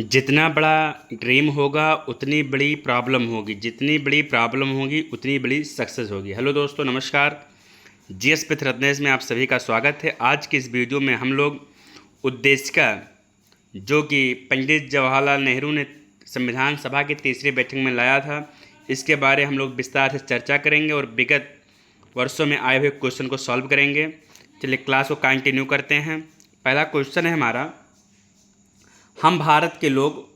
जितना बड़ा ड्रीम होगा उतनी बड़ी प्रॉब्लम होगी, जितनी बड़ी प्रॉब्लम होगी उतनी बड़ी सक्सेस होगी। हेलो दोस्तों, नमस्कार। जीएस विथ रत्नेश में आप सभी का स्वागत है। आज की इस वीडियो में हम लोग उद्देशिका, जो कि पंडित जवाहरलाल नेहरू ने संविधान सभा की तीसरी बैठक में लाया था, इसके बारे हम लोग विस्तार से चर्चा करेंगे और विगत वर्षों में आए हुए क्वेश्चन को सॉल्व करेंगे। चलिए क्लास को कंटिन्यू करते हैं। पहला क्वेश्चन है हमारा, हम भारत के लोग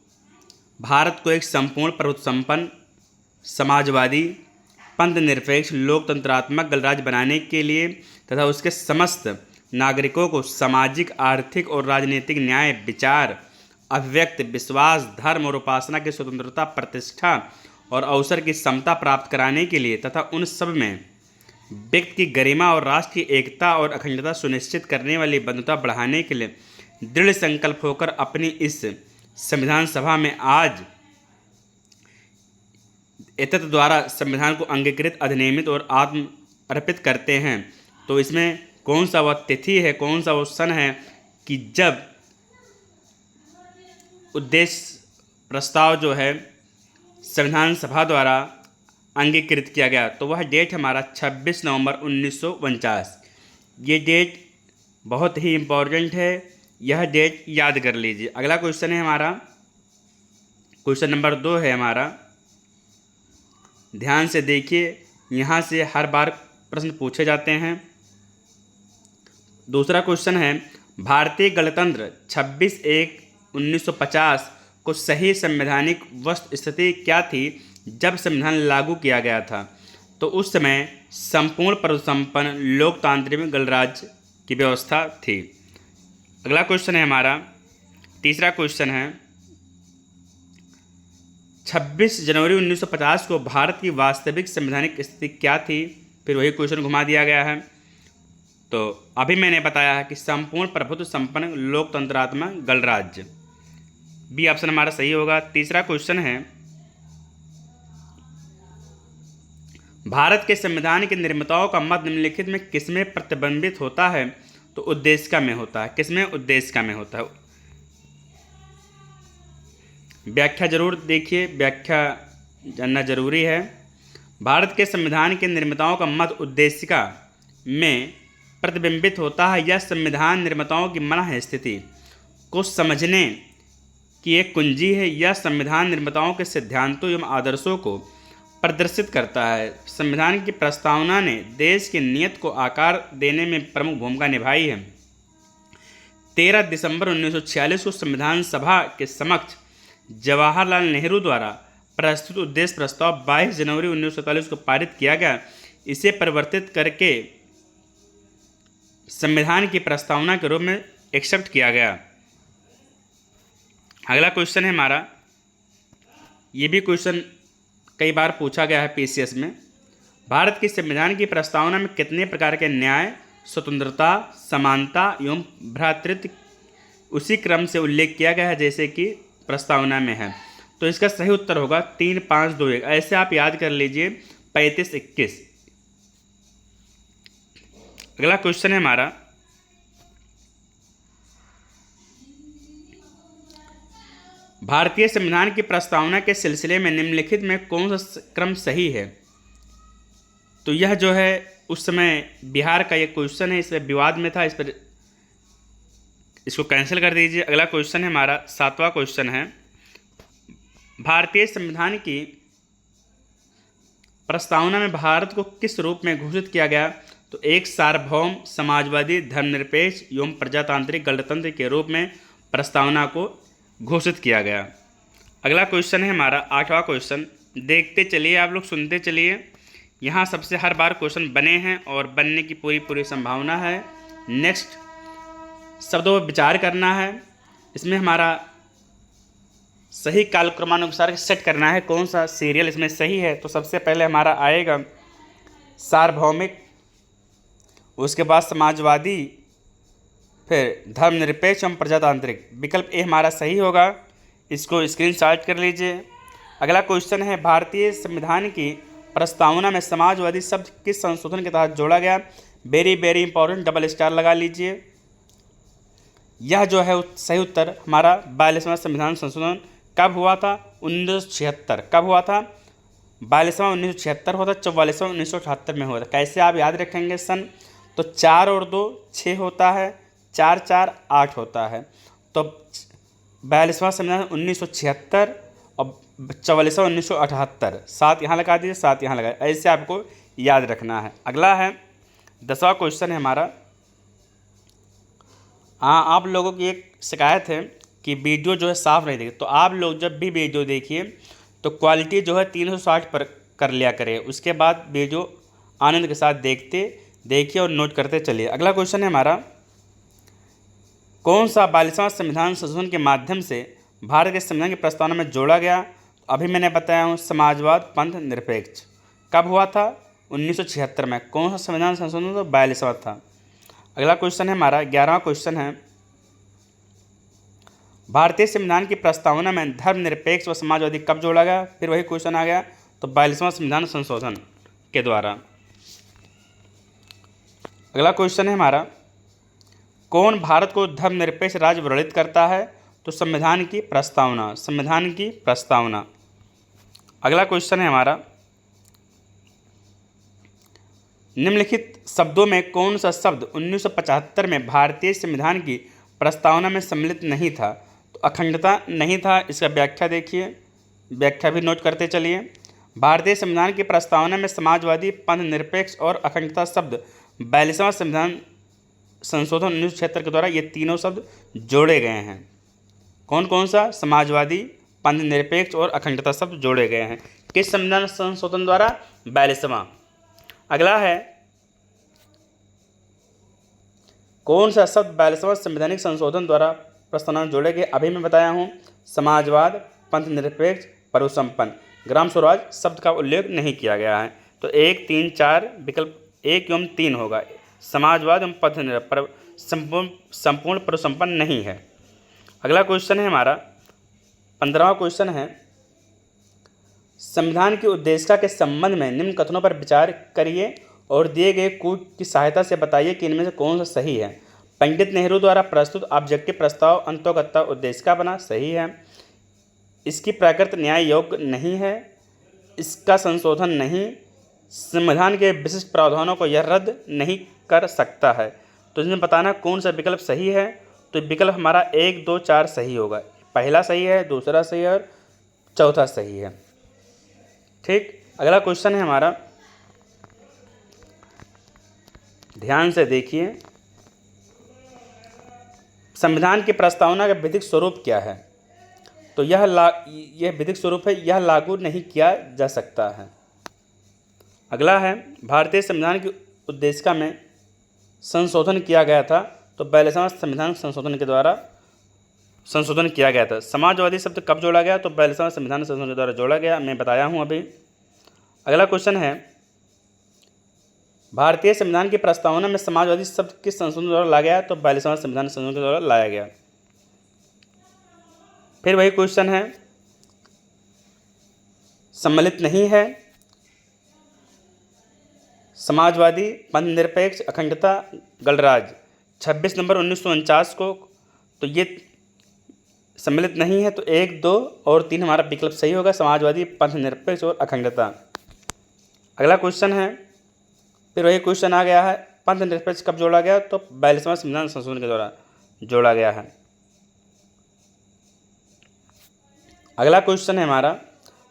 भारत को एक संपूर्ण प्रभुत्व संपन्न समाजवादी पंथ निरपेक्ष लोकतंत्रात्मक गणराज्य बनाने के लिए तथा उसके समस्त नागरिकों को सामाजिक, आर्थिक और राजनीतिक न्याय, विचार, अभिव्यक्ति, विश्वास, धर्म और उपासना की स्वतंत्रता, प्रतिष्ठा और अवसर की समता प्राप्त कराने के लिए तथा उन सब में व्यक्ति की गरिमा और राष्ट्र की एकता और अखंडता सुनिश्चित करने वाली बंधुता बढ़ाने के लिए दृढ़ संकल्प होकर अपनी इस संविधान सभा में आज एतत् द्वारा संविधान को अंगीकृत, अधिनियमित और आत्म अर्पित करते हैं। तो इसमें कौन सा वह तिथि है, कौन सा वो सन है कि जब उद्देश्य प्रस्ताव जो है संविधान सभा द्वारा अंगीकृत किया गया? तो वह डेट हमारा 26 नवंबर 1949। ये डेट बहुत ही इम्पोर्टेंट है, यह डेट याद कर लीजिए। अगला क्वेश्चन है हमारा, क्वेश्चन नंबर 2 है हमारा। ध्यान से देखिए, यहाँ से हर बार प्रश्न पूछे जाते हैं। दूसरा क्वेश्चन है, भारतीय गणतंत्र 26/1/1950 को सही संवैधानिक वस्तु स्थिति क्या थी जब संविधान लागू किया गया था? तो उस समय संपूर्ण प्रभुत्व संपन्न लोकतांत्रिक गणराज्य की व्यवस्था थी। अगला क्वेश्चन है हमारा, तीसरा क्वेश्चन है, 26 जनवरी 1950 को भारत की वास्तविक संवैधानिक स्थिति क्या थी? फिर वही क्वेश्चन घुमा दिया गया है। तो अभी मैंने बताया है कि संपूर्ण प्रभुत्व संपन्न लोकतंत्रात्मक गणराज्य, बी ऑप्शन हमारा सही होगा। तीसरा क्वेश्चन है, भारत के संविधान के निर्माताओं का मत निम्नलिखित में किसमें प्रतिबिंबित होता है? तो उद्देशिका में होता है। किसमें? उद्देशिका में होता है। व्याख्या जरूर देखिए, व्याख्या जानना जरूरी है। भारत के संविधान के निर्माताओं का मत उद्देशिका में प्रतिबिंबित होता है। यह संविधान निर्माताओं की मन स्थिति को समझने की एक कुंजी है। यह संविधान निर्माताओं के सिद्धांतों एवं आदर्शों को प्रदर्शित करता है। संविधान की प्रस्तावना ने देश की नीयत को आकार देने में प्रमुख भूमिका निभाई है। 13 दिसंबर 1946 को संविधान सभा के समक्ष जवाहरलाल नेहरू द्वारा प्रस्तुत उद्देश्य प्रस्ताव 22 जनवरी 1947 को पारित किया गया। इसे परिवर्तित करके संविधान की प्रस्तावना के रूप में एक्सेप्ट किया गया। अगला क्वेश्चन है हमारा, ये भी क्वेश्चन कई बार पूछा गया है पीसीएस में। भारत के संविधान की प्रस्तावना में कितने प्रकार के न्याय, स्वतंत्रता, समानता एवं भ्रातृत्व उसी क्रम से उल्लेख किया गया है जैसे कि प्रस्तावना में है? तो इसका सही उत्तर होगा 3, 5, 2, 1। ऐसे आप याद कर लीजिए 35, 21। अगला क्वेश्चन है हमारा, भारतीय संविधान की प्रस्तावना के सिलसिले में निम्नलिखित में कौन सा क्रम सही है? तो यह जो है उस समय बिहार का ये क्वेश्चन है, इस पर विवाद में था, इस पर इसको कैंसिल कर दीजिए। अगला क्वेश्चन है हमारा, 7वां क्वेश्चन है, भारतीय संविधान की प्रस्तावना में भारत को किस रूप में घोषित किया गया? तो एक सार्वभौम, समाजवादी, धर्मनिरपेक्ष एवं प्रजातांत्रिक गणतंत्र के रूप में प्रस्तावना को घोषित किया गया। अगला क्वेश्चन है हमारा, 8वां क्वेश्चन। देखते चलिए, आप लोग सुनते चलिए। यहाँ सबसे हर बार क्वेश्चन बने हैं और बनने की पूरी संभावना है। नेक्स्ट शब्दों पर विचार करना है। इसमें हमारा सही कालक्रमानुसार सेट करना है कौन सा सीरियल इसमें सही है। तो सबसे पहले हमारा आएगा सार्वभौमिक, उसके बाद समाजवादी, फिर धर्मनिरपेक्ष एवं प्रजातांत्रिक। विकल्प ए हमारा सही होगा, इसको स्क्रीनशॉट कर लीजिए। अगला क्वेश्चन है, भारतीय संविधान की प्रस्तावना में समाजवादी शब्द किस संशोधन के तहत जोड़ा गया? वेरी इंपॉर्टेंट, डबल स्टार लगा लीजिए। यह जो है सही उत्तर हमारा 42वां संविधान संशोधन कब हुआ था? 1976। कब हुआ था? 42वां 1976 हुआ था, 44वां 1978 में हुआ था। कैसे आप याद रखेंगे सन? तो 4 और 2 6 होता है, 4 4 8 होता है। तो 42वां संविधान 1976 और 44वां 1978, 7 यहाँ लगा दीजिए, 7 यहाँ लगाए, ऐसे आपको याद रखना है। अगला है 10वां क्वेश्चन है हमारा। हाँ, आप लोगों की एक शिकायत है कि वीडियो जो है साफ़ नहीं दिखती, तो आप लोग जब भी वीडियो देखिए तो क्वालिटी जो है 360 पर कर लिया करें, उसके बाद वीडियो आनंद के साथ देखिए और नोट करते चलिए। अगला क्वेश्चन है हमारा, कौन सा 42वां संविधान संशोधन के माध्यम से भारत के संविधान की प्रस्तावना में जोड़ा गया? अभी मैंने बताया हूँ, समाजवाद पंथ निरपेक्ष। कब हुआ था? 1976 में। कौन सा संविधान संशोधन? तो 42वां था। अगला क्वेश्चन है हमारा 11वां क्वेश्चन है, भारतीय संविधान की प्रस्तावना में धर्मनिरपेक्ष व समाजवादी कब जोड़ा गया? फिर वही क्वेश्चन आ गया, तो 42वां संविधान संशोधन के द्वारा। अगला क्वेश्चन है हमारा, कौन भारत को धर्मनिरपेक्ष राज्य वर्णित करता है? तो संविधान की प्रस्तावना, संविधान की प्रस्तावना। अगला क्वेश्चन है हमारा, निम्नलिखित शब्दों में कौन सा शब्द 1975 में भारतीय संविधान की प्रस्तावना में सम्मिलित नहीं था? तो अखंडता नहीं था। इसका व्याख्या देखिए, व्याख्या भी नोट करते चलिए। भारतीय संविधान की प्रस्तावना में समाजवादी पंथ निरपेक्ष और अखंडता शब्द 42वां संविधान संशोधन 1976 के द्वारा ये तीनों शब्द जोड़े गए हैं। कौन कौन सा? समाजवादी, पंथ निरपेक्ष और अखंडता शब्द जोड़े गए हैं किस संविधान संशोधन द्वारा? 42वां। अगला है, कौन सा शब्द 42वां संवैधानिक संशोधन द्वारा प्रस्तावना में जोड़े गए? अभी मैं बताया हूँ, समाजवाद, पंथ निरपेक्ष, प्रभुसंपन्न। ग्राम स्वराज शब्द का उल्लेख नहीं किया गया है, तो 1 3 4 विकल्प 1 एवं 3 होगा। समाजवाद एवं पंथ निरपेक्ष संपूर्ण प्रभुसंपन्न नहीं है। अगला क्वेश्चन है हमारा 15वां क्वेश्चन है, संविधान की उद्देशिका के संबंध में निम्न कथनों पर विचार करिए और दिए गए कूट की सहायता से बताइए कि इनमें से कौन सा सही है। पंडित नेहरू द्वारा प्रस्तुत ऑब्जेक्टिव प्रस्ताव अंतोगत्ता उद्देशिका बना, सही है। इसकी प्रकृति न्याय योग्य नहीं है, इसका संशोधन नहीं, संविधान के विशिष्ट प्रावधानों को यह रद्द नहीं कर सकता है। तो इसमें बताना कौन सा विकल्प सही है। तो विकल्प हमारा 1 2 4 सही होगा। पहला सही है, दूसरा सही है और चौथा सही है। ठीक। अगला क्वेश्चन है हमारा, ध्यान से देखिए, संविधान की प्रस्तावना का विधिक स्वरूप क्या है? तो यह विधिक स्वरूप है, यह लागू नहीं किया जा सकता है। अगला है, भारतीय संविधान की उद्देशिका में संशोधन किया गया था, तो 42वां संविधान संशोधन के द्वारा संशोधन किया गया था। समाजवादी शब्द कब जोड़ा गया? तो 42वां संविधान संशोधन के द्वारा जोड़ा गया, मैं बताया हूँ अभी। अगला क्वेश्चन है, भारतीय संविधान की प्रस्तावना में समाजवादी शब्द किस संशोधन द्वारा लाया गया? तो 42वां संविधान संशोधन के द्वारा लाया गया। फिर वही क्वेश्चन है, सम्मिलित नहीं है, समाजवादी, पंथ निरपेक्ष, अखंडता, गणराज्य। 26 नंबर 1949 को, तो ये सम्मिलित नहीं है, तो 1 2 और 3 हमारा विकल्प सही होगा, समाजवादी, पंथ निरपेक्ष और अखंडता। अगला क्वेश्चन है, फिर वही क्वेश्चन आ गया है, पंथ निरपेक्ष कब जोड़ा गया? तो 42वां संविधान संशोधन के द्वारा जोड़ा गया है। अगला क्वेश्चन है हमारा,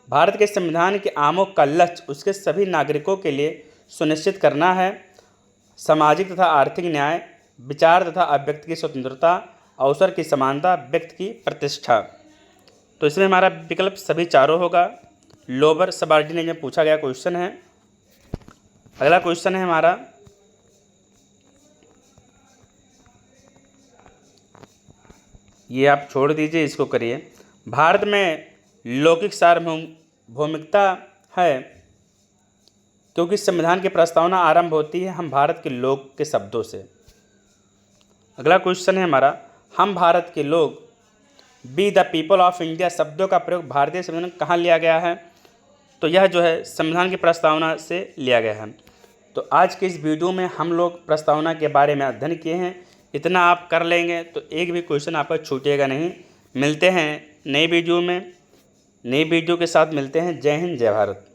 भारत के संविधान के आमों का लक्ष्य उसके सभी नागरिकों के लिए सुनिश्चित करना है, सामाजिक तथा आर्थिक न्याय, विचार तथा अभिव्यक्ति की स्वतंत्रता, अवसर की समानता, व्यक्ति की प्रतिष्ठा। तो इसमें हमारा विकल्प सभी चारों होगा। लोअर सबऑर्डिनेट में पूछा गया क्वेश्चन है। अगला क्वेश्चन है हमारा, ये आप छोड़ दीजिए, इसको करिए। भारत में लौकिक सार्वभौमिकता है क्योंकि संविधान की प्रस्तावना आरंभ होती है हम भारत के लोग के शब्दों से। अगला क्वेश्चन है हमारा, हम भारत के लोग, be the people of India शब्दों का प्रयोग भारतीय संविधान में कहाँ लिया गया है? तो यह जो है संविधान की प्रस्तावना से लिया गया है। तो आज के इस वीडियो में हम लोग प्रस्तावना के बारे में अध्ययन किए हैं इतना आप कर लेंगे तो एक भी क्वेश्चन आपका छूटेगा नहीं। मिलते हैं नई वीडियो में, नई वीडियो के साथ मिलते हैं। जय हिंद, जय भारत।